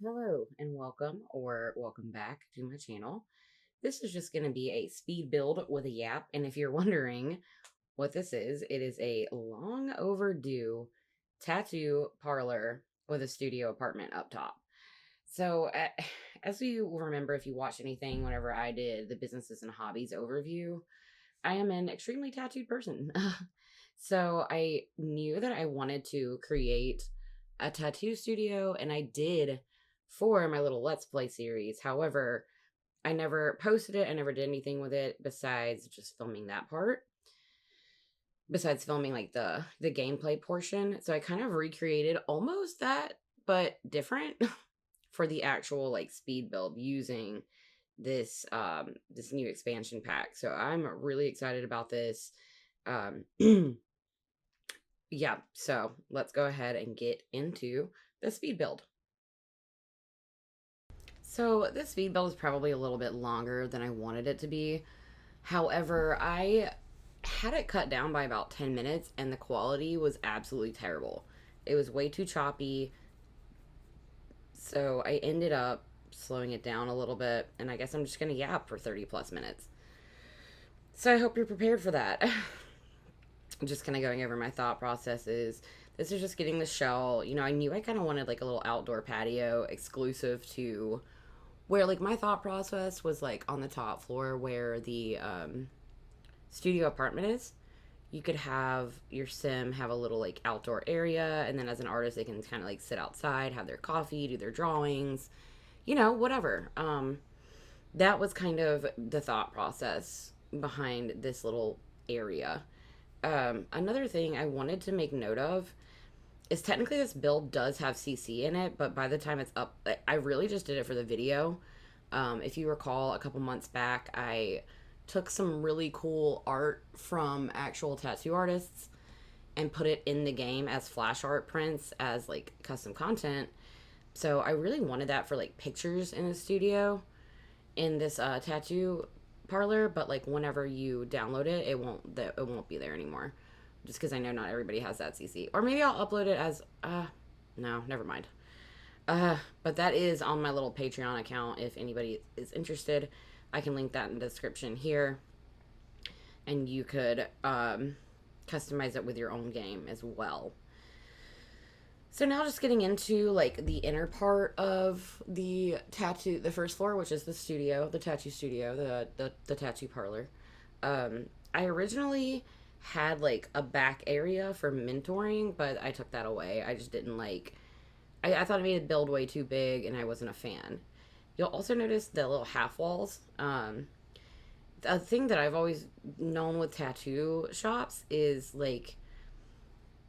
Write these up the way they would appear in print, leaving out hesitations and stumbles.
Hello and welcome or welcome back to my channel. This is just going to be a speed build with a yap. And if you're wondering what this is, it is a long overdue tattoo parlor with a studio apartment up top. So, as you remember, if you watched anything whenever I did the businesses and hobbies overview, I am an extremely tattooed person. So, I knew that I wanted to create a tattoo studio, and I did for my little Let's Play series. However, I never posted it. I never did anything with it besides just filming that part. Besides filming like the gameplay portion. So I kind of recreated almost that, but different for the actual like speed build using this new expansion pack. So I'm really excited about this. Um yeah, so let's go ahead and get into the speed build. So this speed build is probably a little bit longer than I wanted it to be. However, I had it cut down by about 10 minutes and the quality was absolutely terrible. It was way too choppy. So I ended up slowing it down a little bit, and I guess I'm just going to yap for 30 plus minutes. So I hope you're prepared for that. I'm just kind of going over my thought processes. This is just getting the shell. You know, I knew I kind of wanted like a little outdoor patio exclusive to where like my thought process was like on the top floor where the studio apartment is. You could have your sim have a little like outdoor area, and then as an artist they can kind of like sit outside, have their coffee, do their drawings, you know, whatever. That was kind of the thought process behind this little area. Another thing I wanted to make note of is technically this build does have CC in it, but by the time it's up, I really just did it for the video. If you recall, a couple months back, I took some really cool art from actual tattoo artists and put it in the game as flash art prints as like custom content. So I really wanted that for like pictures in the studio in this tattoo parlor, but like whenever you download it, it won't be there anymore. Just because I know not everybody has that CC. Or maybe I'll upload it as no, never mind. But that is on my little Patreon account if anybody is interested. I can link that in the description here. And you could customize it with your own game as well. So now just getting into like the inner part of the first floor, which is the studio, the tattoo studio, the tattoo parlor. I originally had like a back area for mentoring, but I took that away. I just didn't like, I thought it made the build way too big and I wasn't a fan. You'll also notice the little half walls. A thing that I've always known with tattoo shops is like,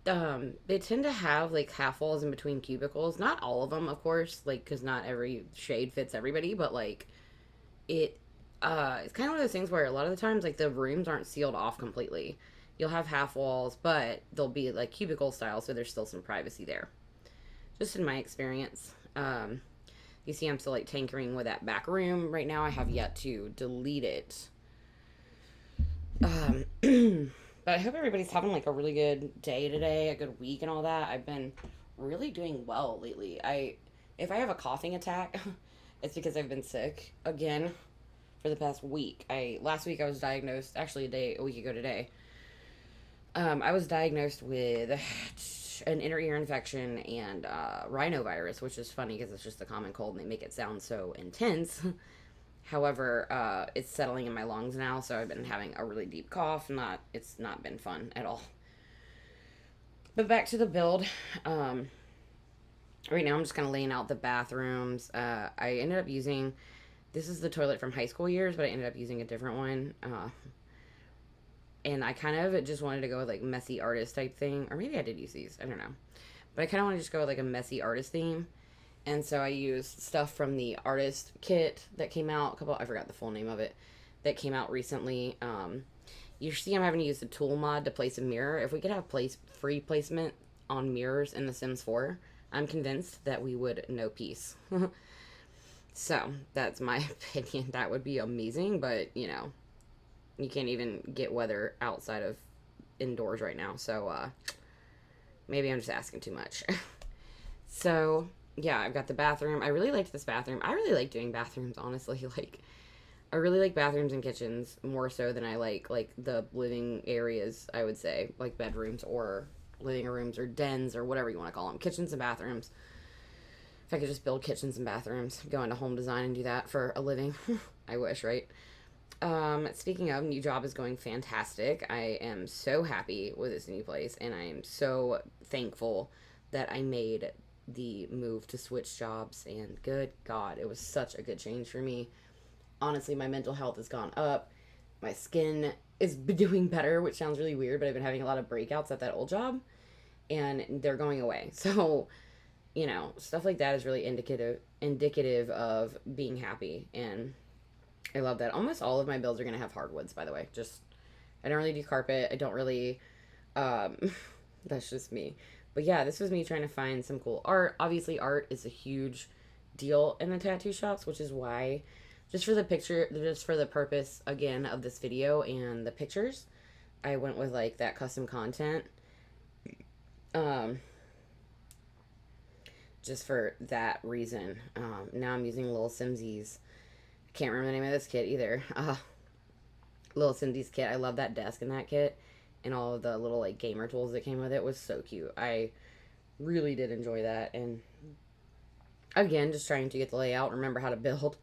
they tend to have like half walls in between cubicles. Not all of them, of course, like because not every shade fits everybody, but like it, it's kind of one of those things where a lot of the times like the rooms aren't sealed off completely. You'll have half walls, but they'll be like cubicle style, so there's still some privacy there. Just in my experience, you see, I'm still like tinkering with that back room right now. I have yet to delete it. But I hope everybody's having like a really good day today, a good week and all that. I've been really doing well lately. If I have a coughing attack, it's because I've been sick again for the past week. Last week I was diagnosed, actually a week ago today. I was diagnosed with an inner ear infection and rhinovirus, which is funny because it's just a common cold and they make it sound so intense. However, it's settling in my lungs now, so I've been having a really deep cough. It's not been fun at all. But back to the build. Right now I'm just kind of laying out the bathrooms. I ended up using, this is the toilet from high school years, but I ended up using a different one. And I kind of just wanted to go with like messy artist type thing. Or maybe I did use these, I don't know. But I kind of want to just go with like a messy artist theme. And so I used stuff from the artist kit that came out, I forgot the full name of it, that came out recently. You see I'm having to use the tool mod to place a mirror. If we could have free placement on mirrors in The Sims 4, I'm convinced that we would know peace. So, that's my opinion. That would be amazing, but, you know, you can't even get weather outside of indoors right now. So, maybe I'm just asking too much. So, yeah, I've got the bathroom. I really liked this bathroom. I really like doing bathrooms, honestly. Like, I really like bathrooms and kitchens more so than I like the living areas, I would say, like bedrooms or living rooms or dens or whatever you want to call them. Kitchens and bathrooms. If I could just build kitchens and bathrooms, go into home design and do that for a living. I wish, right? Speaking of, new job is going fantastic. I am so happy with this new place, and I am so thankful that I made the move to switch jobs. And good God, it was such a good change for me. Honestly, my mental health has gone up. My skin is doing better, which sounds really weird, but I've been having a lot of breakouts at that old job, and they're going away. So, stuff like that is really indicative of being happy, and I love that. Almost all of my builds are going to have hardwoods, by the way. Just, I don't really do carpet. I don't really, um, that's just me. But yeah, this was me trying to find some cool art. Obviously, art is a huge deal in the tattoo shops, which is why, just for the picture, just for the purpose, again, of this video and the pictures, I went with, like, that custom content. Um, just for that reason. Now I'm using Lil Simsies. Can't remember the name of this kit either. Little Cindy's kit. I love that desk in that kit, and all of the little like gamer tools that came with it was so cute. I really did enjoy that, and again, just trying to get the layout, remember how to build.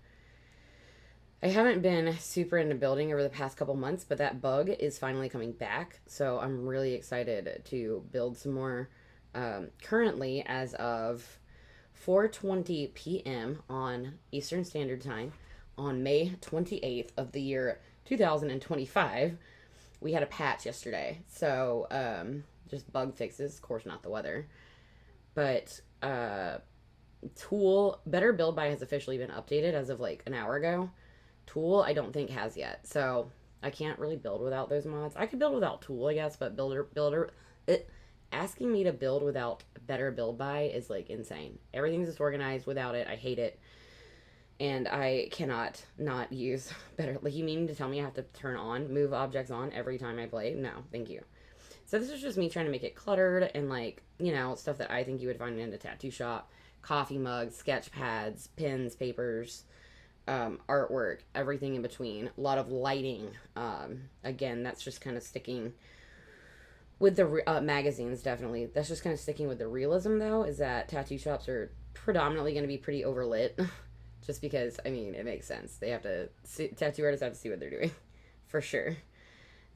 I haven't been super into building over the past couple months, but that bug is finally coming back, so I'm really excited to build some more. Currently, as of 4:20 p.m. on Eastern Standard Time, on May 28th of the year 2025, we had a patch yesterday. So, just bug fixes, of course, not the weather. But, Tool, Better Build By has officially been updated as of like an hour ago. Tool, I don't think has yet. So, I can't really build without those mods. I could build without Tool, I guess, but asking me to build without Better Build By is like insane. Everything's disorganized without it. I hate it. And I cannot not use better. Like, you mean to tell me I have to move objects on every time I play? No, thank you. So this is just me trying to make it cluttered and, like, stuff that I think you would find in a tattoo shop. Coffee mugs, sketch pads, pens, papers, artwork, everything in between. A lot of lighting. Again, that's just kind of sticking with the magazines, definitely. That's just kind of sticking with the realism, though, is that tattoo shops are predominantly going to be pretty overlit. Just because, I mean, it makes sense. They have to tattoo artists have to see what they're doing, for sure.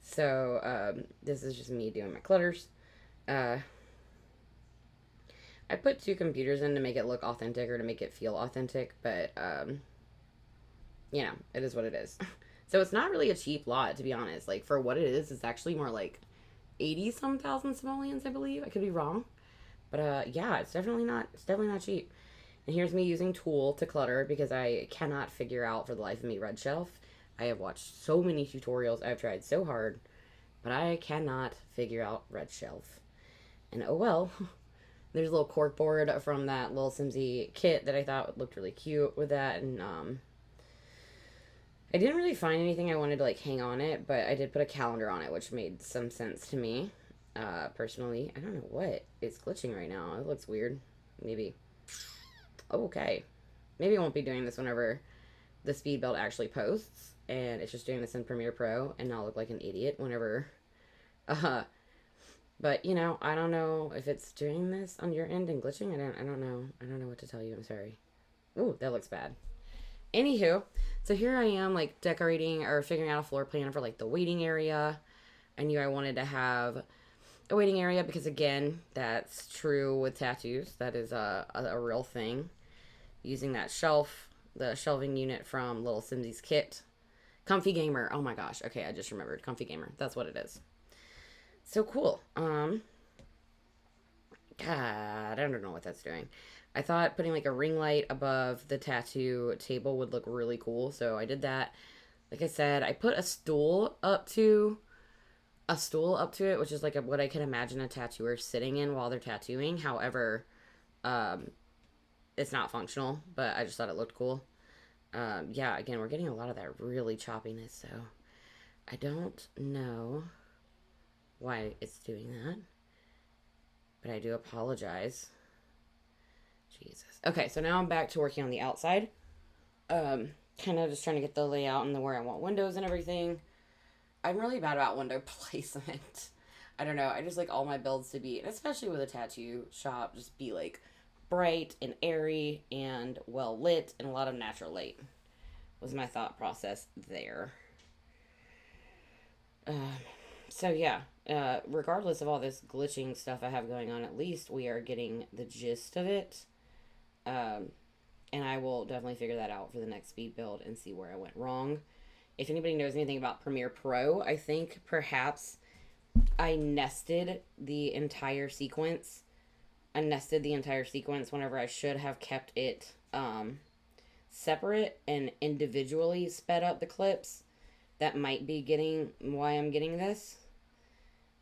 So, this is just me doing my clutters. I put 2 computers in to make it look authentic or to make it feel authentic, but, it is what it is. So it's not really a cheap lot, to be honest. Like, for what it is, it's actually more like 80-some thousand simoleons, I believe. I could be wrong. But, yeah, it's definitely not cheap. And here's me using Tool to clutter because I cannot figure out for the life of me Red Shelf. I have watched so many tutorials. I've tried so hard, but I cannot figure out Red Shelf. And oh well. There's a little cork board from that little Simsy kit that I thought looked really cute with that. And I didn't really find anything I wanted to like hang on it, but I did put a calendar on it, which made some sense to me. Personally, I don't know what is glitching right now. It looks weird. Maybe. Okay. Maybe I won't be doing this whenever the speed belt actually posts, and it's just doing this in Premiere Pro, and I'll look like an idiot whenever, but, I don't know if it's doing this on your end and glitching. I don't know what to tell you. I'm sorry. Ooh, that looks bad. Anywho, so here I am, like, decorating or figuring out a floor plan for, like, the waiting area. I knew I wanted to have a waiting area because, again, that's true with tattoos. That is a real thing. Using that shelf, the shelving unit from Little Simsy's kit. Comfy Gamer. Oh my gosh. Okay, I just remembered. Comfy Gamer. That's what it is. So cool. God, I don't know what that's doing. I thought putting like a ring light above the tattoo table would look really cool, so I did that. Like I said, I put a stool up to it, which is like what I can imagine a tattooer sitting in while they're tattooing. However, it's not functional, but I just thought it looked cool. Yeah, again, we're getting a lot of that really choppiness, so I don't know why it's doing that, but I do apologize. Jesus. Okay, so now I'm back to working on the outside. Kind of just trying to get the layout and the where I want windows and everything. I'm really bad about window placement. I don't know. I just like all my builds to be, especially with a tattoo shop, just be like bright and airy and well lit and a lot of natural light was my thought process there. Uh, so yeah, regardless of all this glitching stuff I have going on, at least we are getting the gist of it. Um, and I will definitely figure that out for the next speed build and see where I went wrong. If anybody knows anything about Premiere Pro, I think perhaps I nested the entire sequence. I nested the entire sequence whenever I should have kept it separate and individually sped up the clips. That might be getting why I'm getting this.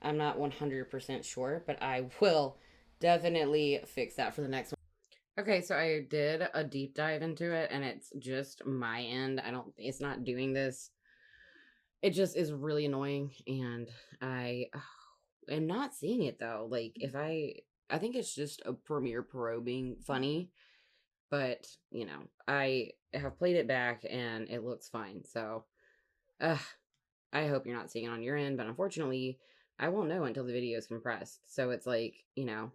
I'm not 100% sure, but I will definitely fix that for the next one. Okay, so I did a deep dive into it and it's just my end. It's not doing this. It just is really annoying and I am not seeing it though. Like I think it's just a Premiere Pro being funny, but you know, I have played it back and it looks fine. So, uh, I hope you're not seeing it on your end, but unfortunately, I won't know until the video is compressed. So it's like, you know,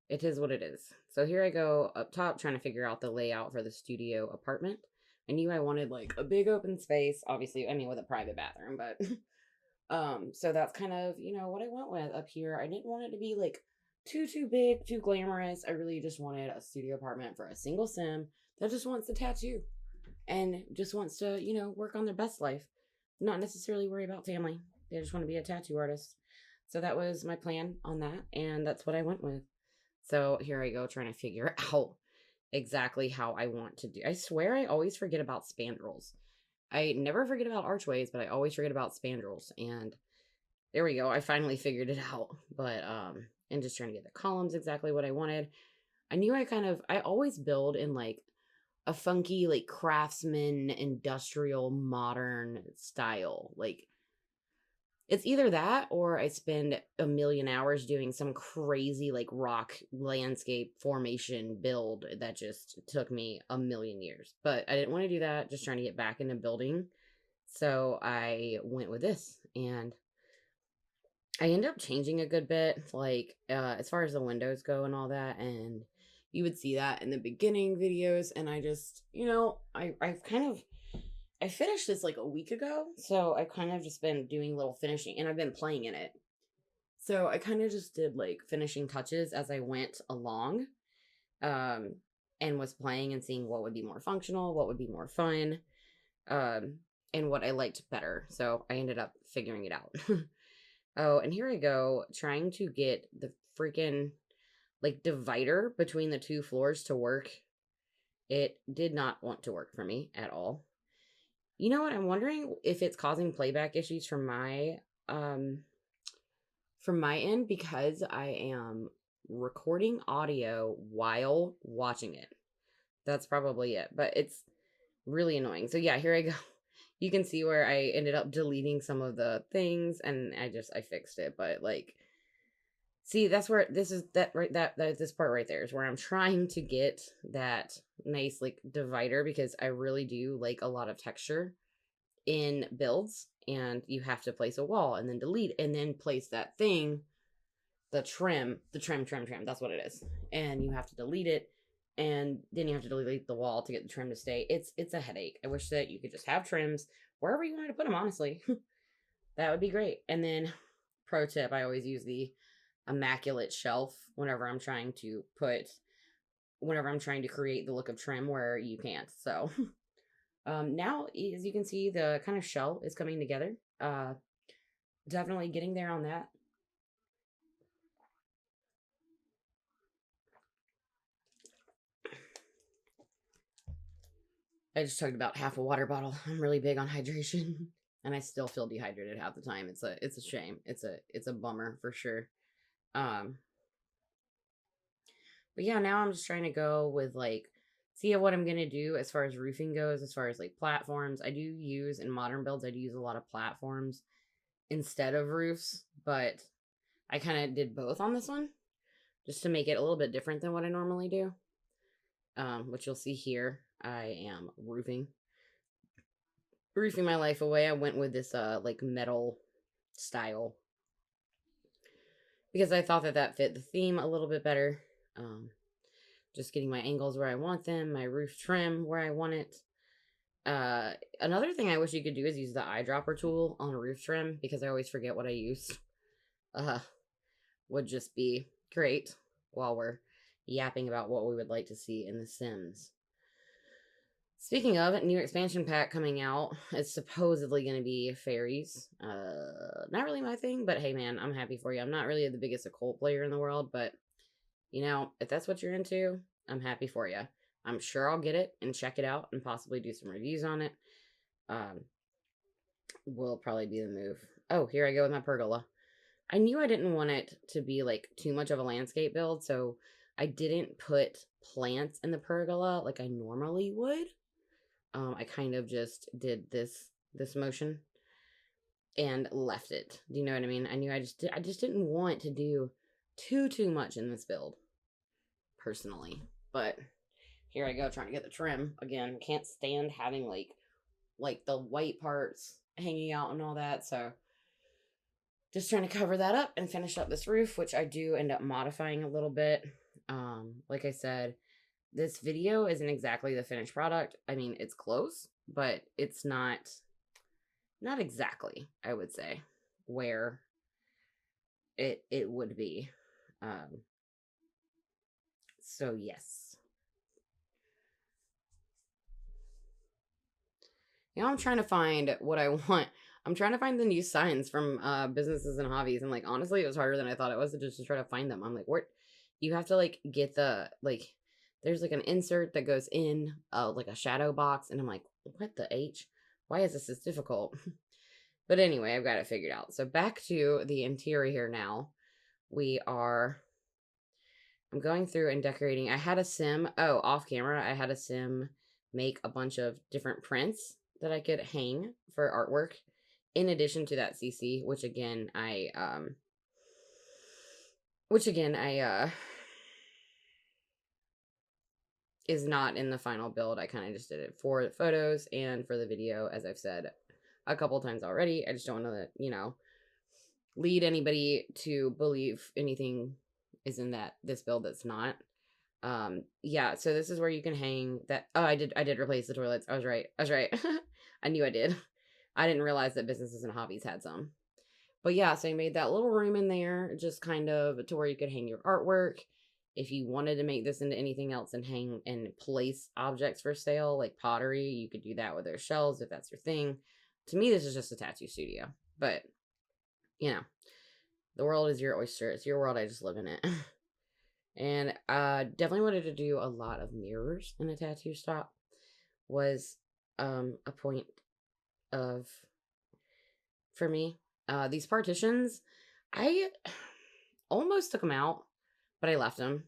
it is what it is. So here I go up top trying to figure out the layout for the studio apartment. I knew I wanted like a big open space, obviously, I mean with a private bathroom, but so that's kind of, you know, what I went with up here. I didn't want it to be like too big, too glamorous. I really just wanted a studio apartment for a single sim that just wants to tattoo and just wants to, you know, work on their best life, not necessarily worry about family. They just want to be a tattoo artist. So that was my plan on that, and that's what I went with. So here I go trying to figure out exactly how I want to do. I swear I always forget about spandrels. I never forget about archways, but I always forget about spandrels. And there we go. I finally figured it out. But and just trying to get the columns exactly what I wanted. I knew I always build in like a funky like craftsman industrial modern style. Like it's either that or I spend a million hours doing some crazy like rock landscape formation build that just took me a million years. But I didn't want to do that, just trying to get back into building. So I went with this and I ended up changing a good bit, like as far as the windows go and all that. And you would see that in the beginning videos. And I just, you know, I finished this like a week ago, so I've kind of just been doing little finishing, and I've been playing in it. So I kind of just did like finishing touches as I went along, um, and was playing and seeing what would be more functional, what would be more fun, um, and what I liked better. So I ended up figuring it out. Oh, and here I go trying to get the freaking like divider between the two floors to work. It did not want to work for me at all. You know what? I'm wondering if it's causing playback issues um from my end because I am recording audio while watching it. That's probably it. But it's really annoying. So yeah, here I go. You can see where I ended up deleting some of the things and I fixed it, but like see, that's where this is that right that this part right there is where I'm trying to get that nice like divider because I really do like a lot of texture in builds, and you have to place a wall and then delete and then place that thing, the trim, that's what it is, and you have to delete it and then you have to delete the wall to get the trim to stay. It's a headache. I wish that you could just have trims wherever you wanted to put them, honestly. That would be great. And then pro tip, I always use the immaculate shelf whenever I'm trying to create the look of trim where you can't. So now, as you can see, the kind of shell is coming together. Definitely getting there on that. I just chugged about half a water bottle. I'm really big on hydration, and I still feel dehydrated half the time. It's a shame. It's a bummer for sure. Um, but yeah, now I'm just trying to go with like see what I'm gonna do as far as roofing goes, as far as like platforms. I do use in modern builds, I do use a lot of platforms instead of roofs, but I kind of did both on this one just to make it a little bit different than what I normally do. which you'll see here. I am roofing my life away. I went with this like metal style because I thought that that fit the theme a little bit better. Um, just getting my angles where I want them, my roof trim where I want it. Another thing I wish you could do is use the eyedropper tool on a roof trim because I always forget what I used. Uh, would just be great while we're yapping about what we would like to see in The Sims. Speaking of, new expansion pack coming out. It's supposedly going to be fairies. Not really my thing, but hey man, I'm happy for you. I'm not really the biggest occult player in the world, but you know, if that's what you're into, I'm happy for you. I'm sure I'll get it and check it out and possibly do some reviews on it. Will probably be the move. Oh, here I go with my pergola. I knew I didn't want it to be like too much of a landscape build, so I didn't put plants in the pergola like I normally would. I kind of just did this motion and left it. Do you know what I mean? I knew I just didn't want to do too much in this build personally. But here I go trying to get the trim again. Can't stand having like the white parts hanging out and all that, so just trying to cover that up and finish up this roof, which I do end up modifying a little bit. Like I said, this video isn't exactly the finished product. I mean, it's close, but it's not exactly, I would say, where it would be. So yes. Now I'm trying to find what I want. I'm trying to find the new signs from businesses and hobbies, and like honestly, it was harder than I thought it was just to try to find them. I'm like, where you have to like get the like there's like an insert that goes in like a shadow box, and I'm like, what the H? Why is this difficult? But anyway, I've got it figured out. So back to the interior here now. I'm going through and decorating. I had a sim, off camera, I had a sim make a bunch of different prints that I could hang for artwork in addition to that CC, which again I is not in the final build. I kind of just did it for the photos and for the video, as I've said a couple times already. I just don't want to, lead anybody to believe anything is in this build that's not. Yeah, so this is where you can hang that. Oh, I did replace the toilets. I was right. I knew I did. I didn't realize that businesses and hobbies had some. But yeah, so I made that little room in there just kind of to where you could hang your artwork. If you wanted to make this into anything else and hang and place objects for sale, like pottery, you could do that with their shelves if that's your thing. To me, this is just a tattoo studio. But, the world is your oyster. It's your world. I just live in it. And definitely wanted to do a lot of mirrors in a tattoo shop. Was a point of for me. These partitions, I almost took them out, but I left them.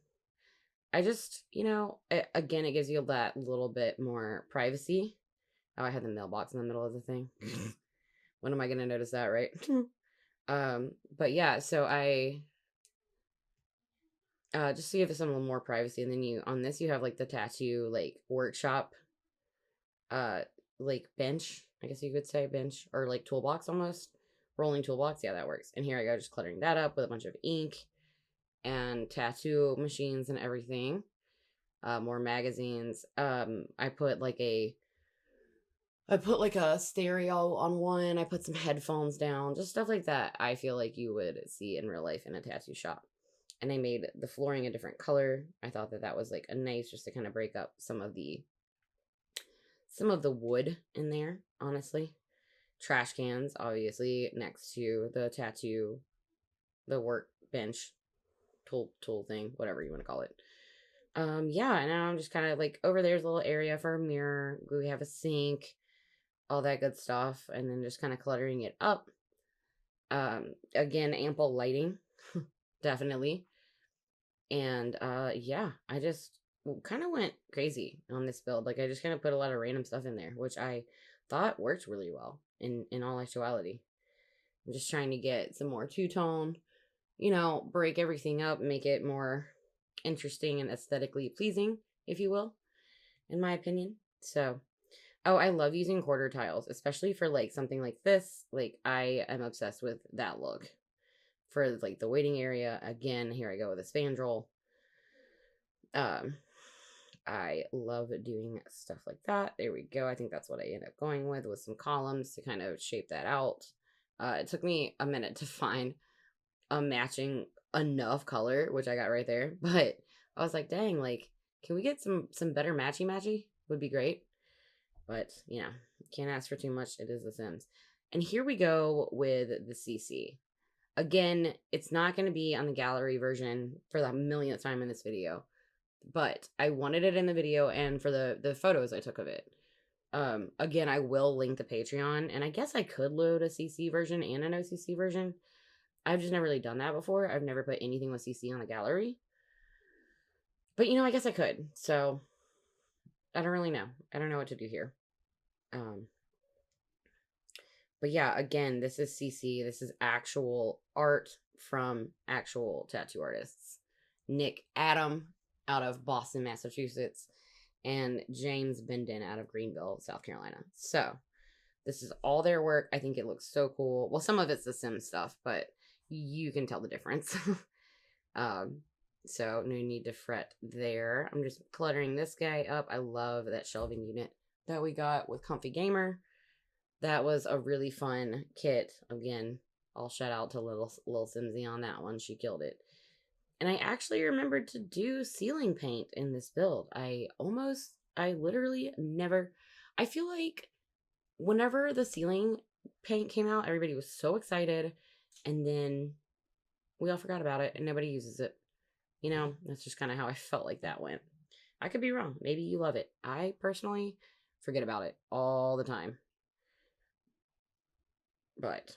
I just, again, it gives you that little bit more privacy. Oh, I had the mailbox in the middle of the thing. When am I going to notice that, right? But yeah, so I just to give it some more privacy, and then on this you have like the tattoo like workshop like bench, I guess you could say bench, or like toolbox almost. Rolling toolbox, yeah, that works. And here I go, just cluttering that up with a bunch of ink and tattoo machines and everything. More magazines. I put like a stereo on one. I put some headphones down, just stuff like that. I feel like you would see in real life in a tattoo shop. And I made the flooring a different color. I thought that was like a nice, just to kind of break up some of the wood in there, honestly. Trash cans, obviously, next to the workbench, tool thing, whatever you want to call it. Yeah, and now I'm just kind of like, over there's a little area for a mirror. We have a sink, all that good stuff, and then just kind of cluttering it up. Again, ample lighting, definitely. And yeah, I just kind of went crazy on this build. Like, I just kind of put a lot of random stuff in there, which I thought worked really well in all actuality. I'm just trying to get some more two-tone, break everything up, make it more interesting and aesthetically pleasing if you will, in my opinion. So, oh, I love using quarter tiles, especially for like something like this. Like, I am obsessed with that look for like the waiting area. Again, here I go with a spandrel. Um, I love doing stuff like that. There we go. I think that's what I end up going with some columns to kind of shape that out. It took me a minute to find a matching enough color, which I got right there. But I was like, dang, like, can we get some better matchy? Would be great. But, you know, can't ask for too much. It is The Sims. And here we go with the CC. Again, it's not going to be on the gallery version for the millionth time in this video, but I wanted it in the video and for the photos I took of it. Again, I will link the Patreon, and I guess I could load a CC version and an OCC version. I've just never really done that before. I've never put anything with CC on the gallery. But, you know, I guess I could. So, I don't really know. I don't know what to do here. But yeah, again, this is CC. This is actual art from actual tattoo artists. Nick Adam out of Boston, Massachusetts, and James Benden out of Greenville, South Carolina. So, this is all their work. I think it looks so cool. Well, some of it's the Sim stuff, but you can tell the difference. So no need to fret there. I'm just cluttering this guy up. I love that shelving unit that we got with Comfy Gamer. That was a really fun kit. Again, I'll shout out to little Simsy on that one. She killed it. And I actually remembered to do ceiling paint in this build. I literally never, I feel like whenever the ceiling paint came out, everybody was so excited, and then we all forgot about it and nobody uses it. You know, that's just kind of how I felt like that went. I could be wrong. Maybe you love it. I personally forget about it all the time. But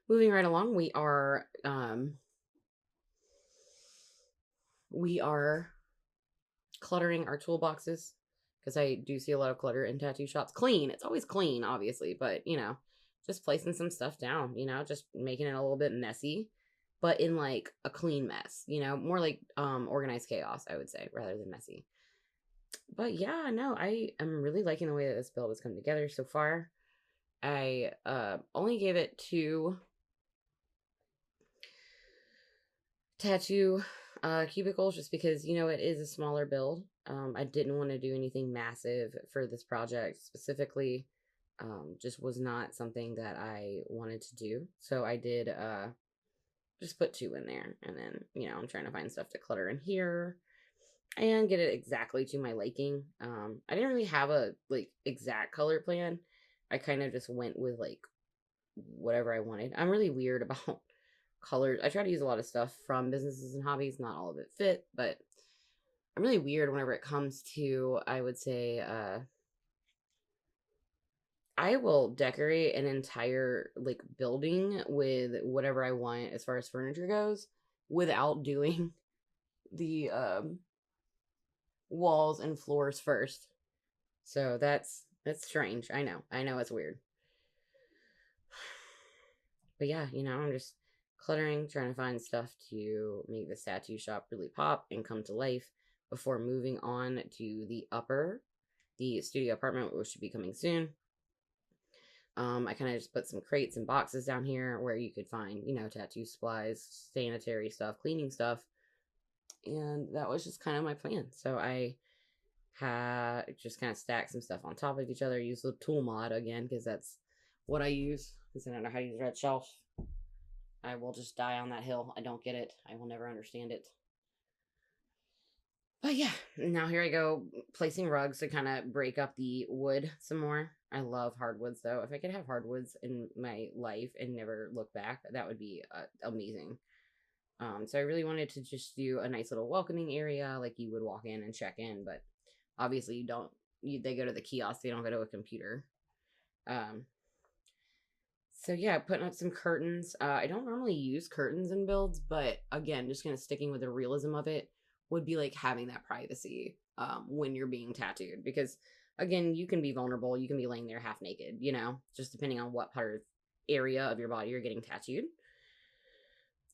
moving right along, we are cluttering our toolboxes, because I do see a lot of clutter in tattoo shops. Clean. It's always clean, obviously, but, you know, just placing some stuff down, you know, just making it a little bit messy, but in like a clean mess, you know, more like organized chaos, I would say, rather than messy. But yeah, no, I am really liking the way that this build has come together so far. I only gave it 2 tattoo cubicles just because, you know, it is a smaller build. I didn't want to do anything massive for this project specifically. Just was not something that I wanted to do. So I did just put 2 in there, and then, you know, I'm trying to find stuff to clutter in here and get it exactly to my liking. I didn't really have a like exact color plan. I kind of just went with like whatever I wanted. I'm really weird about colors. I try to use a lot of stuff from Businesses and Hobbies. Not all of it fit, but I'm really weird whenever it comes to, I would say, I will decorate an entire like building with whatever I want as far as furniture goes without doing the walls and floors first. So that's strange. I know it's weird. But yeah, you know, I'm just cluttering, trying to find stuff to make this tattoo shop really pop and come to life before moving on to the studio apartment, which should be coming soon. I kind of just put some crates and boxes down here where you could find, you know, tattoo supplies, sanitary stuff, cleaning stuff. And that was just kind of my plan. So I had just kind of stacked some stuff on top of each other, use the tool mod again, because that's what I use, because I don't know how to use Red Shelf. I will just die on that hill. I don't get it. I will never understand it. But yeah, now here I go placing rugs to kind of break up the wood some more. I love hardwoods though. If I could have hardwoods in my life and never look back, that would be amazing. So I really wanted to just do a nice little welcoming area, like you would walk in and check in, but obviously you don't. They go to the kiosk. They don't go to a computer. So yeah, putting up some curtains. I don't normally use curtains in builds, but again, just kind of sticking with the realism of it would be like having that privacy when you're being tattooed, because again, you can be vulnerable. You can be laying there half naked, you know, just depending on what part of area of your body you're getting tattooed.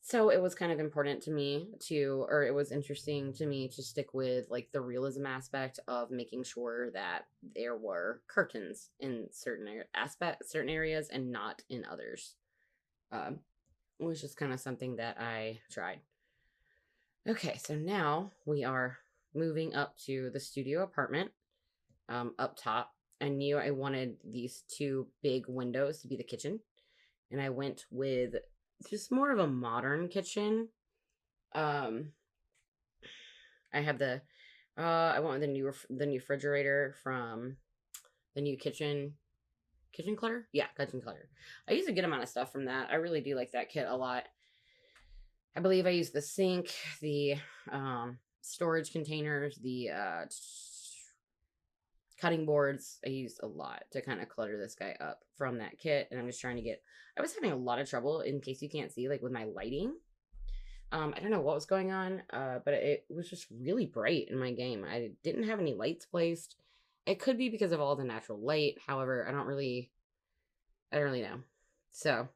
So it was kind of important to me to, or it was interesting to me to stick with like the realism aspect of making sure that there were curtains in certain areas and not in others. Um, it was just kind of something that I tried. Okay, so now we are moving up to the studio apartment up top. I knew I wanted these two big windows to be the kitchen, and I went with just more of a modern kitchen. Um, I have I went with the new refrigerator from the new kitchen clutter. Yeah, kitchen clutter. I use a good amount of stuff from that. I really do like that kit a lot. I believe I used the sink, the storage containers, the cutting boards. I used a lot to kind of clutter this guy up from that kit. And I'm just trying to get, I was having a lot of trouble, in case you can't see, like with my lighting. I don't know what was going on, but it was just really bright in my game. I didn't have any lights placed. It could be because of all the natural light. However, I don't really know. So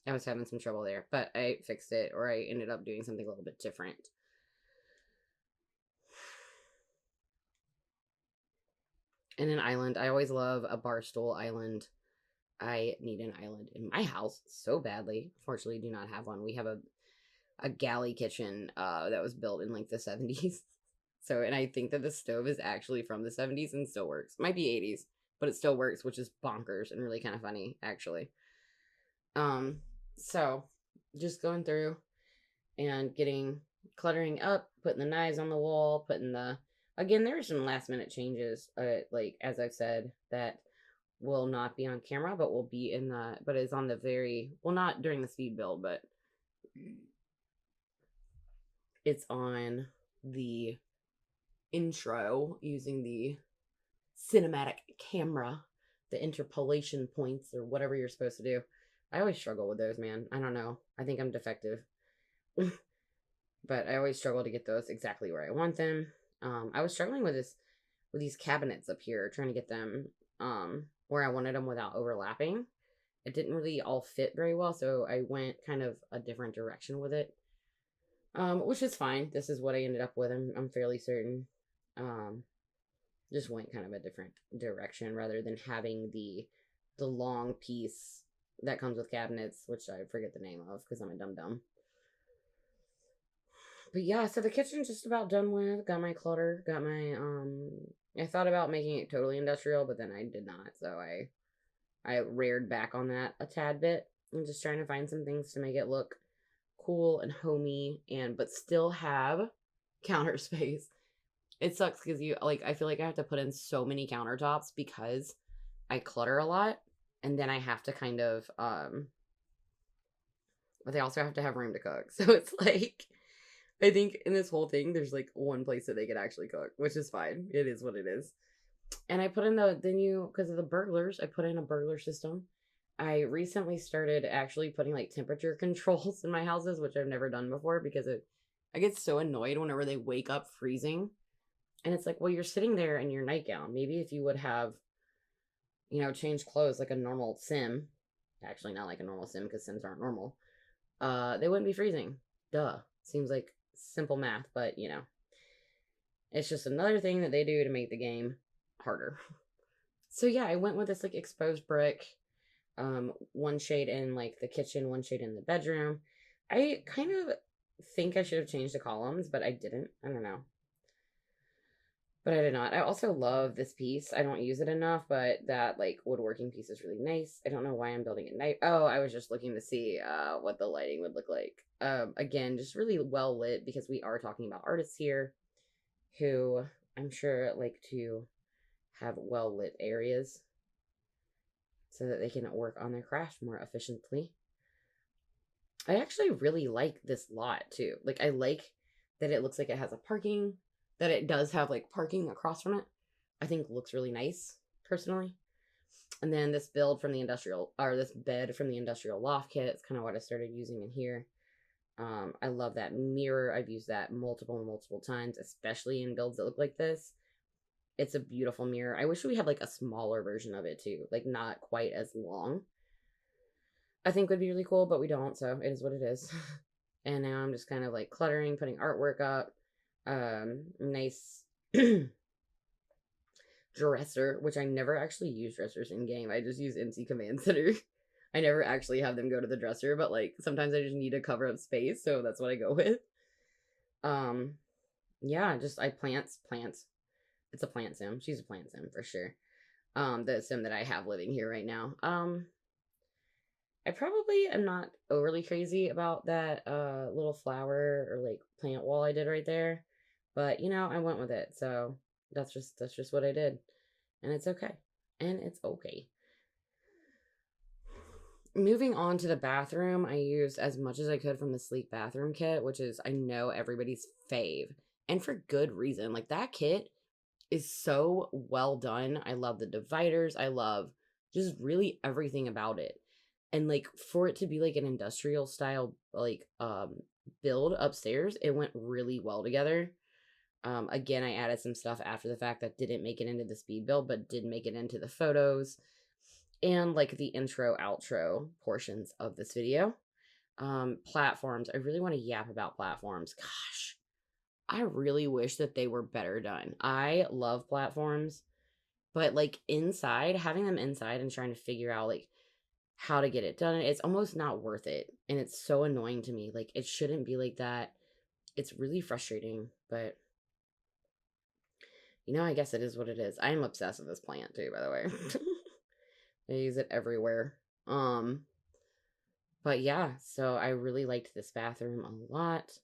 I was having some trouble there, but I fixed it, or I ended up doing something a little bit different. And an island. I always love a bar stool island. I need an island in my house so badly. Fortunately, do not have one. We have a galley kitchen that was built in like the 70s. So, and I think that the stove is actually from the 70s and still works. Might be 80s, but it still works, which is bonkers and really kind of funny, actually. So just going through and cluttering up, putting the knives on the wall, again, there are some last minute changes, like, as I've said, that will not be on camera, but will be but is on not during the speed build, but it's on the intro using the cinematic camera, the interpolation points, or whatever you're supposed to do. I always struggle with those, man. I don't know. I think I'm defective. But I always struggle to get those exactly where I want them. I was struggling with these cabinets up here, trying to get them where I wanted them without overlapping. It didn't really all fit very well, so I went kind of a different direction with it. Which is fine. This is what I ended up with. I'm fairly certain. Just went kind of a different direction rather than having the long piece that comes with cabinets, which I forget the name of because I'm a dum-dum. But yeah, so the kitchen's just about done with. Got my clutter, got my I thought about making it totally industrial, but then I did not. So I reared back on that a tad bit. I'm just trying to find some things to make it look cool and homey but still have counter space. It sucks because I feel like I have to put in so many countertops because I clutter a lot, and then I have to kind of but they also have to have room to cook. So it's like, I think in this whole thing there's like one place that they could actually cook, which is fine. It is what it is. And I put in the new, because of the burglars, I put in a burglar system. I recently started actually putting like temperature controls in my houses, which I've never done before because I get so annoyed whenever they wake up freezing. And it's like, well, you're sitting there in your nightgown. Maybe if you would have, changed clothes like a normal sim, actually not like a normal sim because sims aren't normal, they wouldn't be freezing. Duh. Seems like simple math, but it's just another thing that they do to make the game harder. So yeah, I went with this like exposed brick, one shade in like the kitchen, one shade in the bedroom. I kind of think I should have changed the columns, but I didn't. I don't know. But I did not. I also love this piece. I don't use it enough, but that like woodworking piece is really nice. I don't know why I'm building at night. Oh, I was just looking to see what the lighting would look like. Again, just really well lit because we are talking about artists here who I'm sure like to have well lit areas so that they can work on their craft more efficiently. I actually really like this lot too. Like, I like that it looks like it has that it does have like parking across from it. I think looks really nice personally. And then this bed from the industrial loft kit. It's kind of what I started using in here. I love that mirror. I've used that multiple times, especially in builds that look like this. It's a beautiful mirror. I wish we had like a smaller version of it too, like not quite as long. I think would be really cool, but we don't, so it is what it is. And now I'm just kind of like cluttering, putting artwork up. Nice dresser, which I never actually use dressers in game. I just use NC Command Center. I never actually have them go to the dresser, but like sometimes I just need to cover up space, so that's what I go with. Um, yeah, just I plants. It's a plant sim. She's a plant sim for sure. The sim that I have living here right now. I probably am not overly crazy about that little flower or like plant wall I did right there. But you know, I went with it. So that's just what I did. And it's okay. And it's okay. Moving on to the bathroom, I used as much as I could from the sleek bathroom kit, which is I know everybody's fave. And for good reason. Like that kit is so well done. I love the dividers. I love just really everything about it. And like for it to be like an industrial style like build upstairs, it went really well together. Again, I added some stuff after the fact that didn't make it into the speed build, but did make it into the photos and like the intro outro portions of this video. Platforms. I really want to yap about platforms. Gosh, I really wish that they were better done. I love platforms, but like inside, having them inside and trying to figure out like how to get it done, it's almost not worth it. And it's so annoying to me. Like it shouldn't be like that. It's really frustrating, but you know, I guess it is what it is. I am obsessed with this plant too, by the way. I use it everywhere. Um, but yeah, so I really liked this bathroom a lot.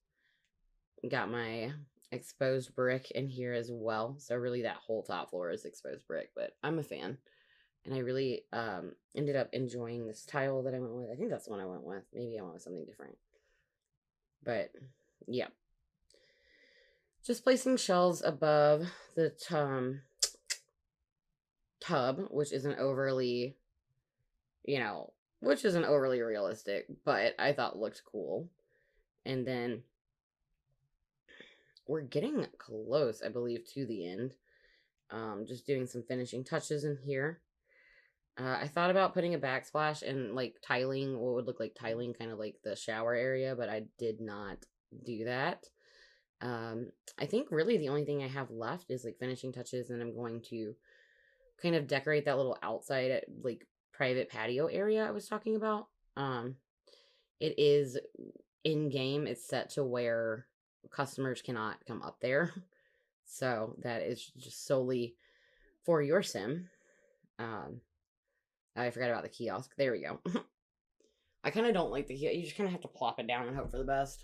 Got my exposed brick in here as well. So really that whole top floor is exposed brick, but I'm a fan. And I really ended up enjoying this tile that I went with. I think that's the one I went with. Maybe I went with something different. But yeah. Just placing shelves above the tub, which isn't overly, which isn't overly realistic, but I thought looked cool. And then we're getting close, I believe, to the end. Just doing some finishing touches in here. I thought about putting a backsplash and like tiling, what would look like tiling, kind of like the shower area, but I did not do that. I think really the only thing I have left is like finishing touches, and I'm going to kind of decorate that little outside like private patio area I was talking about. It is in game. It's set to where customers cannot come up there, so that is just solely for your sim. I forgot about the kiosk. There we go. I kind of don't like the kiosk. You just kind of have to plop it down and hope for the best.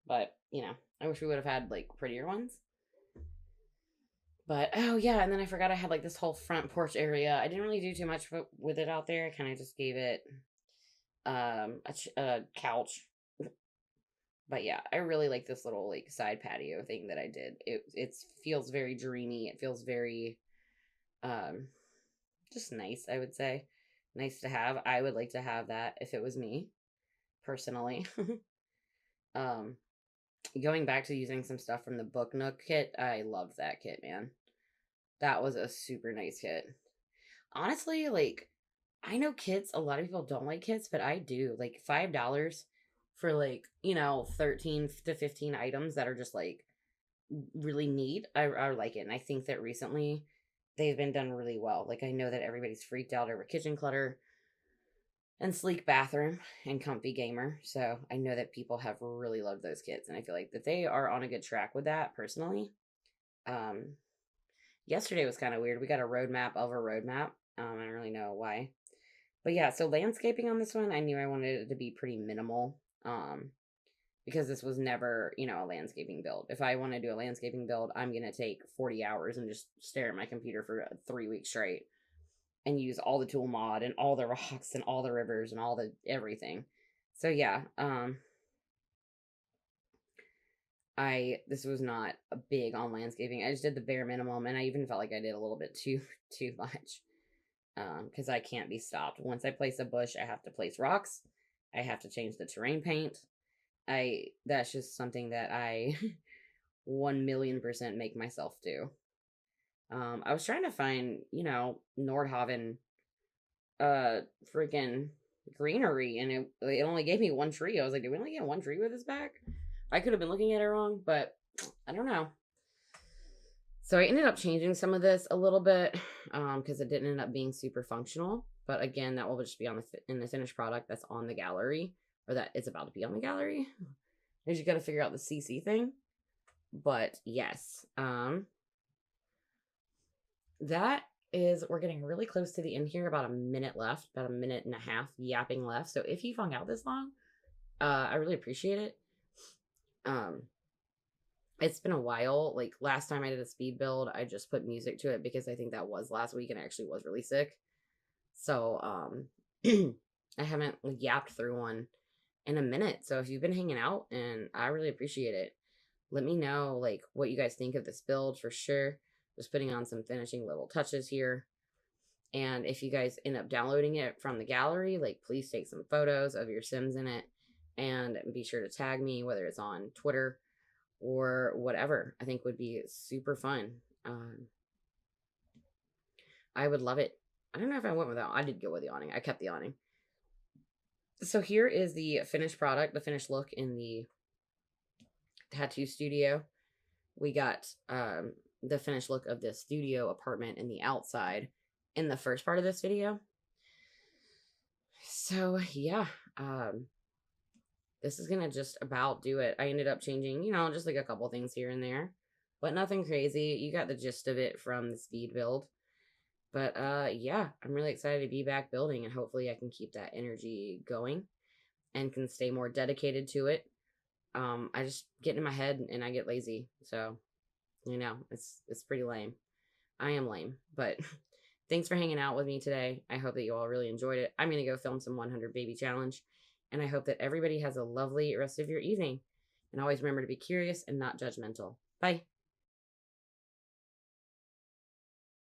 But, I wish we would have had, like, prettier ones. But, oh, yeah, and then I forgot I had, like, this whole front porch area. I didn't really do too much with it out there. I kind of just gave it a couch. But, yeah, I really like this little, like, side patio thing that I did. It feels very dreamy. It feels very, just nice, I would say. Nice to have. I would like to have that if it was me, personally. um, Going back to using some stuff from the Book Nook kit, I loved that kit, man. That was a super nice kit. Honestly, like, I know kits, a lot of people don't like kits, but I do. Like, $5 for, like, 13 to 15 items that are just, like, really neat. I like it. And I think that recently they've been done really well. Like, I know that everybody's freaked out over kitchen clutter and sleek bathroom and comfy gamer. So I know that people have really loved those kits, and I feel like that they are on a good track with that personally. Yesterday was kind of weird. We got a roadmap of a roadmap. I don't really know why. But yeah, so landscaping on this one, I knew I wanted it to be pretty minimal. Because this was never, a landscaping build. If I want to do a landscaping build, I'm going to take 40 hours and just stare at my computer for 3 weeks straight and use all the tool mod and all the rocks and all the rivers and all the everything. So yeah, this was not a big on landscaping. I just did the bare minimum, and I even felt like I did a little bit too much. Because I can't be stopped. Once I place a bush, I have to place rocks. I have to change the terrain paint. That's just something that I 1,000,000% make myself do. I was trying to find, Nordhaven, freaking greenery, and it only gave me one tree. I was like, did we only get one tree with this back? I could have been looking at it wrong, but I don't know. So I ended up changing some of this a little bit because it didn't end up being super functional. But again, that will just be on in the finished product that's on the gallery, or that is about to be on the gallery. Is you got to figure out the CC thing. But yes, that is, we're getting really close to the end here. About a minute left, about a minute and a half yapping left. So if you've hung out this long, I really appreciate it. It's been a while. Like last time I did a speed build, I just put music to it because I think that was last week and I actually was really sick. So I haven't yapped through one in a minute. So if you've been hanging out, and I really appreciate it, let me know like what you guys think of this build for sure. Just putting on some finishing little touches here. And if you guys end up downloading it from the gallery, like please take some photos of your Sims in it and be sure to tag me, whether it's on Twitter or whatever. I think would be super fun. I would love it. I don't know if I went without. I did go with the awning. I kept the awning. So here is the finished product, the finished look in the tattoo studio. We got the finished look of the studio apartment in the outside in the first part of this video. So yeah, this is gonna just about do it. I ended up changing, just like a couple things here and there, but nothing crazy. You got the gist of it from the speed build. But yeah, I'm really excited to be back building, and hopefully I can keep that energy going and can stay more dedicated to it. I just get in my head and I get lazy. So, it's pretty lame. I am lame, but thanks for hanging out with me today. I hope that you all really enjoyed it. I'm going to go film some 100 baby challenge, and I hope that everybody has a lovely rest of your evening. And always remember to be curious and not judgmental. Bye.